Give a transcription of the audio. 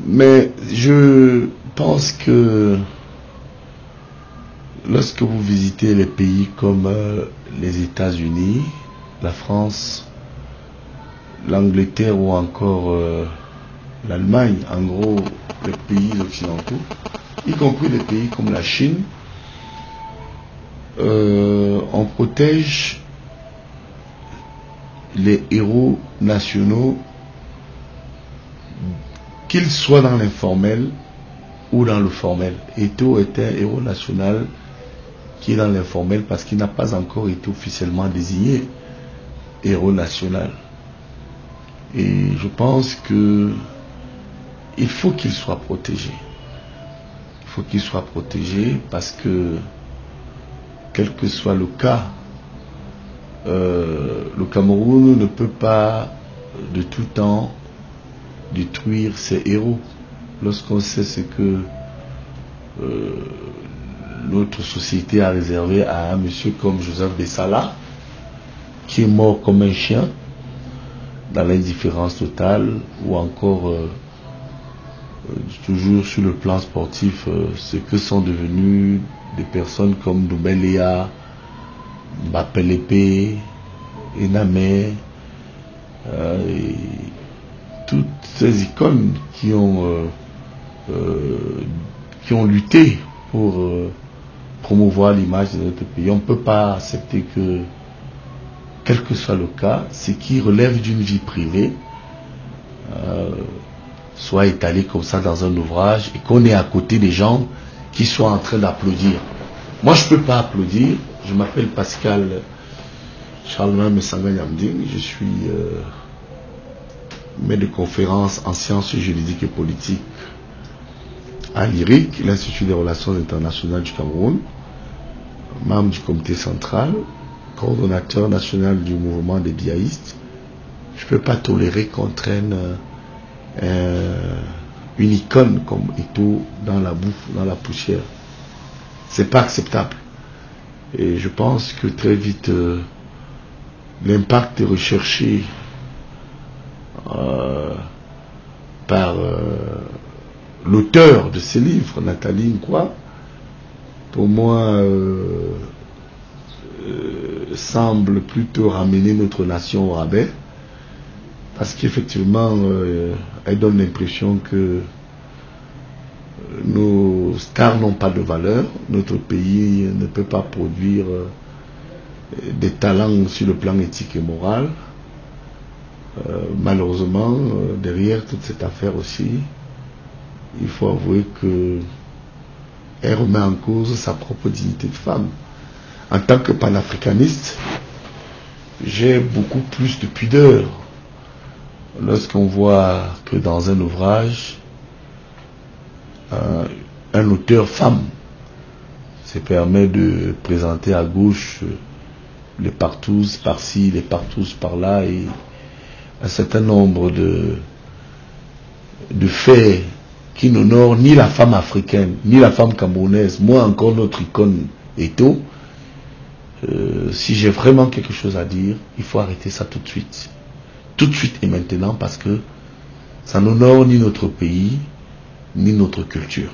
Mais je pense que lorsque vous visitez les pays comme les États-Unis, la France, l'Angleterre ou encore l'Allemagne, en gros les pays occidentaux, y compris les pays comme la Chine, on protège les héros nationaux, qu'ils soient dans l'informel ou dans le formel. Eto'o est un héros national qui est dans l'informel parce qu'il n'a pas encore été officiellement désigné héros national. Et je pense que il faut qu'il soit protégé. Il faut qu'il soit protégé parce que quel que soit le cas, le Cameroun ne peut pas de tout temps détruire ses héros. Lorsqu'on sait ce que notre société a réservé à un monsieur comme Joseph Bessala, qui est mort comme un chien dans l'indifférence totale, ou encore toujours sur le plan sportif, ce que sont devenus des personnes comme Doumbéléa, Bapelepe, Enamé, et toutes ces icônes qui ont lutté pour promouvoir l'image de notre pays. On ne peut pas accepter que, quel que soit le cas, ce qui relève d'une vie privée soit étalé comme ça dans un ouvrage et qu'on est à côté des gens qui sont en train d'applaudir. Moi, je ne peux pas applaudir. Je m'appelle Pascal Charlemagne Messanga Nyamding. Je suis maître de conférence en sciences juridiques et politiques à l'IRIC, l'Institut des relations internationales du Cameroun, membre du comité central, coordonnateur national du mouvement des biaïstes. Je ne peux pas tolérer qu'on traîne une icône comme Eto'o dans la bouffe, dans la poussière. C'est pas acceptable. Et je pense que très vite, l'impact recherché par l'auteur de ces livres, Nathalie Nkwa, pour moi, semble plutôt ramener notre nation au rabais, parce qu'effectivement, elle donne l'impression que nos stars n'ont pas de valeur, notre pays ne peut pas produire des talents sur le plan éthique et moral. Malheureusement, derrière toute cette affaire aussi, il faut avouer que elle remet en cause sa propre dignité de femme. En tant que panafricaniste, j'ai beaucoup plus de pudeur lorsqu'on voit que dans un ouvrage, un auteur femme se permet de présenter à gauche les partous par-ci, les partous par-là, et un certain nombre de faits qui n'honorent ni la femme africaine, ni la femme camerounaise, moins encore notre icône Eto'o. Si j'ai vraiment quelque chose à dire, il faut arrêter ça tout de suite. Tout de suite et maintenant, parce que ça n'honore ni notre pays, ni notre culture.